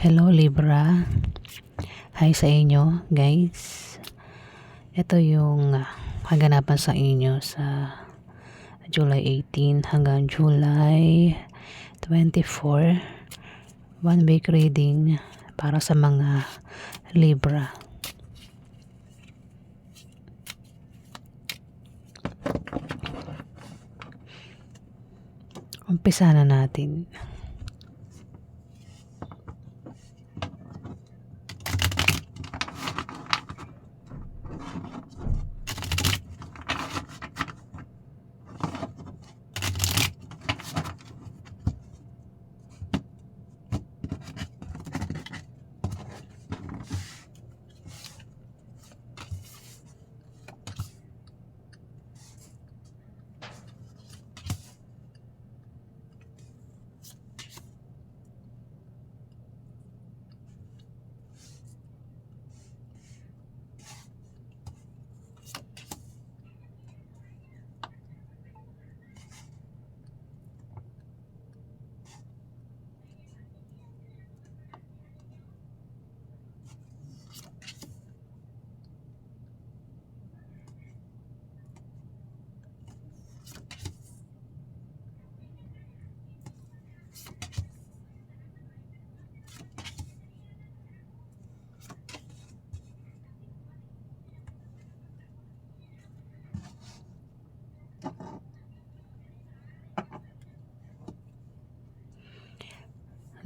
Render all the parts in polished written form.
Hello Libra. Hi sa inyo guys. Ito yung kaganapan sa inyo sa July 18 hanggang July 24. 1 week reading para sa mga Libra. Umpisa na natin.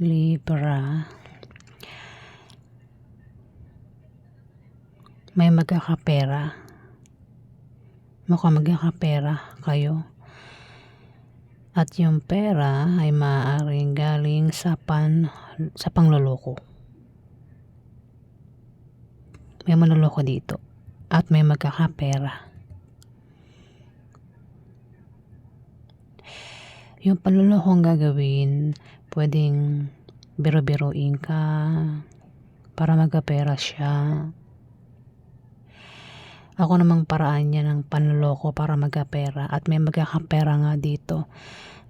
Libra, may magkakapera. Mukhang magkakapera kayo. At yung pera ay maaaring galing sa pangloloko. May manloloko dito. At may magkakapera. Yung panlolokong gagawin, pwedeng biro-biruin ka para magkapera siya. Ako namang paraan niya ng panloloko para magkapera at may magkakapera nga dito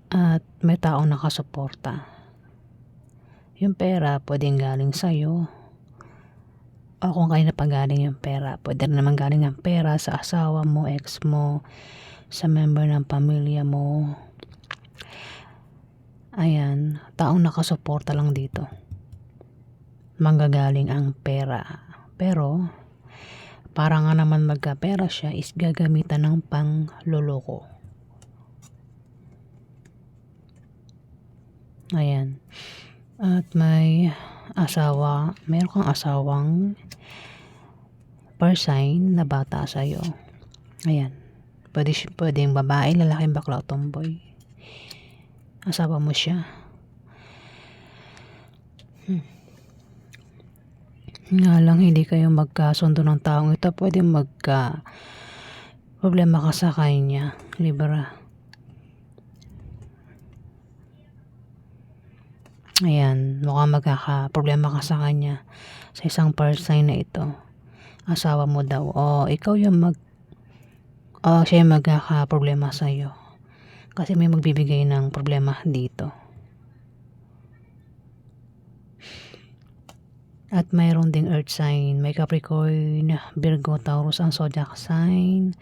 at may taong nakasuporta. Yung pera pwedeng galing sa'yo o kung kayo na pagaling yung pera, pwede naman galing ang pera sa asawa mo, ex mo, sa member ng pamilya mo. Ayan, taong nakasuporta lang dito. Manggagaling ang pera. Pero, para nga naman magkapera siya is gagamitan ng pangloloko. Ayan. At may asawa, meron kang asawang sign na bata sa'yo. Ayan. Pwedeng babae, lalaki, bakla o tomboy. Asawa mo siya. Nga lang hindi kayo magkasundo ng taong ito. Pwede problema ka sa kanya, Libra. Ayan, mukhang problema ka sa kanya sa isang sign na ito. Asawa mo daw. O ikaw yung siya yung problema sa'yo. Kasi may magbibigay ng problema dito. At mayroon ding earth sign. May Capricorn, Virgo, Taurus ang zodiac sign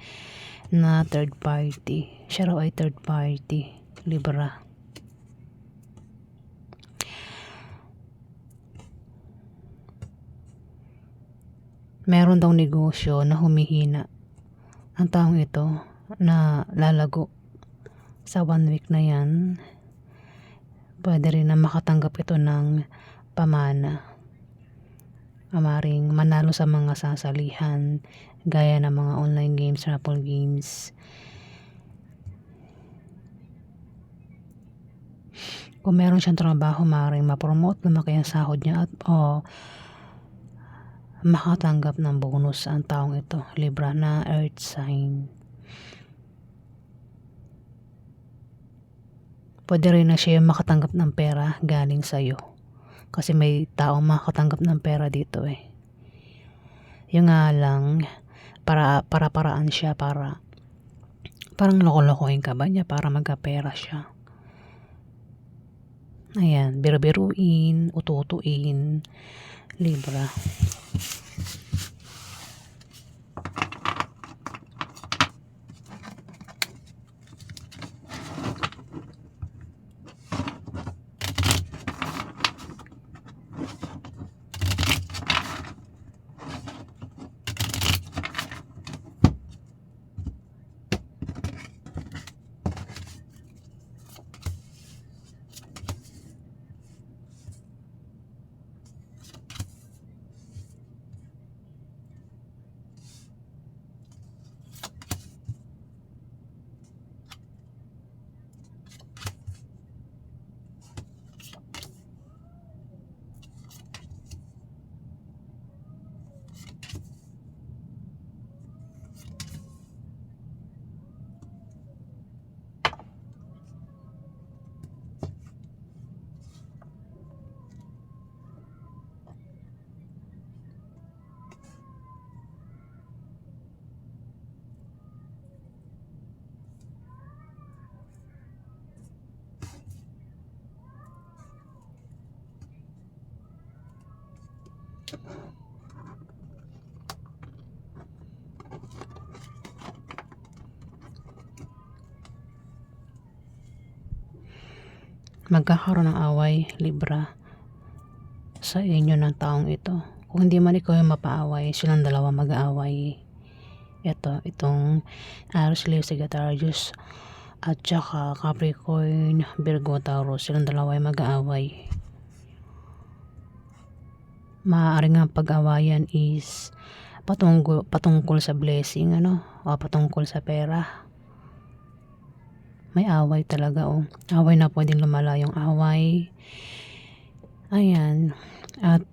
na third party. Siya raw ay third party. Libra. Meron daw negosyo na humihina. Ang taong ito na lalago sa 1 week na yan. Pwede rin na makatanggap ito ng pamana. Amaring manalo sa mga sasalihan gaya ng mga online games, raffle games. Kung meron siyang trabaho, maaaring ma-promote, lumaki ang sahod niya at makatanggap ng bonus ang taong ito, Libra, na earth sign. Pwede rin na siya makatanggap ng pera galing sa'yo. Kasi may taong makatanggap ng pera dito eh. Yung nga lang, paraan siya parang loko-lokohin ka ba niya para magkapera siya. Ayan, biru-biruin, utu-utuin, Libra. Magkakaroon ng away, Libra, sa inyo ng taong ito. Kung hindi man ikaw yung mapaaway, silang dalawa mag-aaway. Itong Aries, Leo, Sagittarius at saka Capricorn, Virgo, Taurus, silang dalawa ay mag-aaway. Maaaring ang pag-awayan is patungkol sa blessing, o patungkol sa pera. May away talaga, away na pwedeng lumala yung away. Ayan, at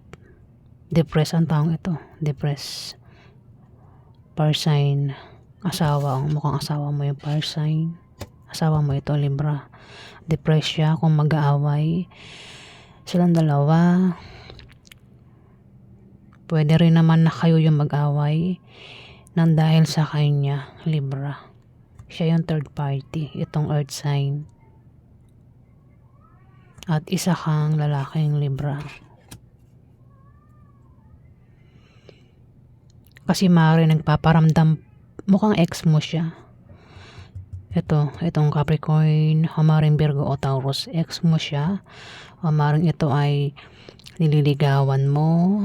depressed ang taong ito, depressed. Fire sign, asawa, mukhang asawa mo yung fire sign. Asawa mo ito, Libra. Depressed siya kung mag-aaway silang dalawa. Pwede rin naman na kayo yung mag-away nang dahil sa kanya, Libra. Siya yung third party, itong earth sign. At isa kang lalaking Libra. Kasi maaari nagpaparamdam, mukhang ex mo siya. Itong Capricorn, maaaring Virgo o Taurus, ex mo siya. O maaaring ito ay nililigawan mo.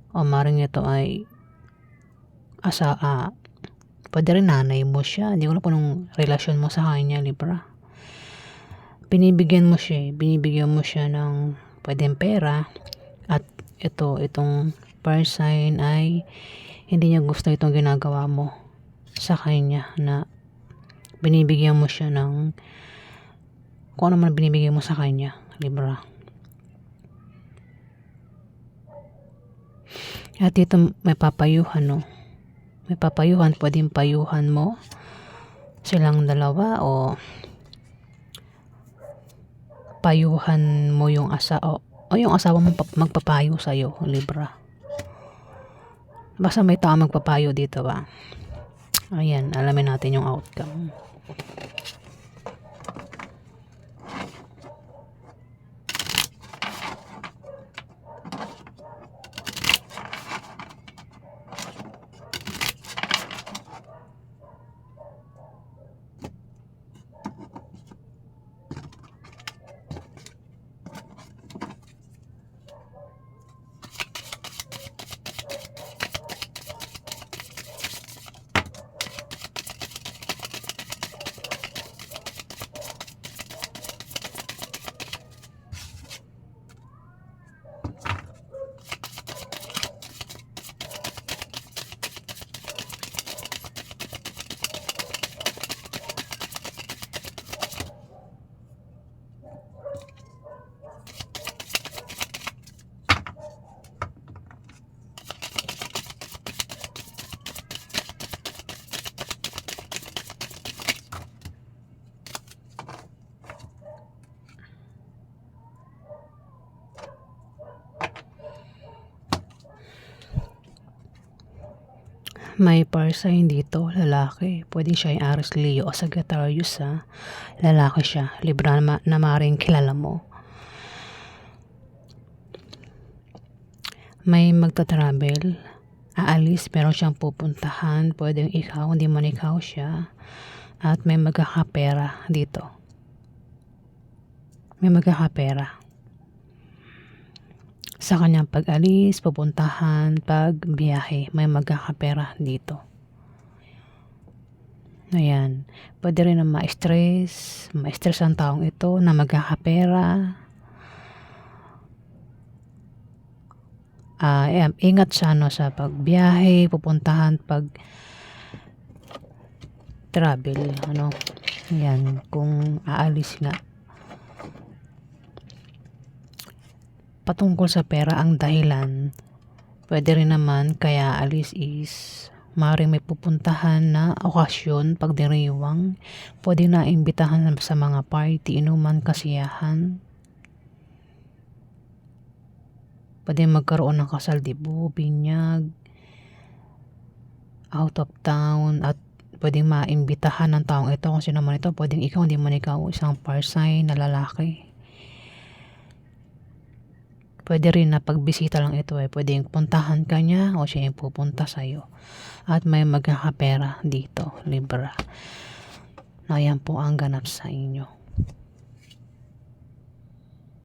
O maaaring ito ay pwede rin nanay mo siya. Hindi ko alam kung anong relasyon mo sa kanya, Libra. Binibigyan mo siya ng pwedeng pera. At itong fire sign ay hindi niya gusto itong ginagawa mo sa kanya, na binibigyan mo siya ng kung ano man binibigyan mo sa kanya, Libra. At dito may papayuhan, may papayuhan, pwedeng payuhan mo silang dalawa o payuhan mo yung yung asawa mo magpapayo sa'yo, Libra. Basta may tao magpapayo dito ba. Ayan, alamin natin yung outcome. May sign dito, lalaki. Pwede siya yung Aries, Leo o Sagittarius ha. Lalaki siya. Libra na maring kilala mo. May magta-travel. Aalis, meron siyang pupuntahan. Pwedeng ikaw, hindi man ikaw siya. At may magkakapera dito. May magkakapera. Sa kanyang pag-alis, pupuntahan, pagbiyahe, may magkakapera dito. Ayan. Pwede rin na ma-stress ang taong ito na magkakapera. Ingat siya sa pagbiyahe, pupuntahan, pag-travel. Ayan, kung aalis nga. Patungkol sa pera ang dahilan, pwede rin naman kaya alis is maaaring may pupuntahan na okasyon, pagdiriwang, pwede na imbitahan sa mga party, inuman, kasiyahan. Pwede magkaroon ng kasal, dibo, binyag, out of town, at pwedeng maimbitahan ng taong ito kung sino man ito. Pwedeng ikaw, hindi man ikaw, isang sign na lalaki. Pwede rin na pagbisita lang ito pwedeng puntahan ka niya o siya yung pupunta sa'yo. At may magkakapera dito, Libra. Ayan po ang ganap sa inyo.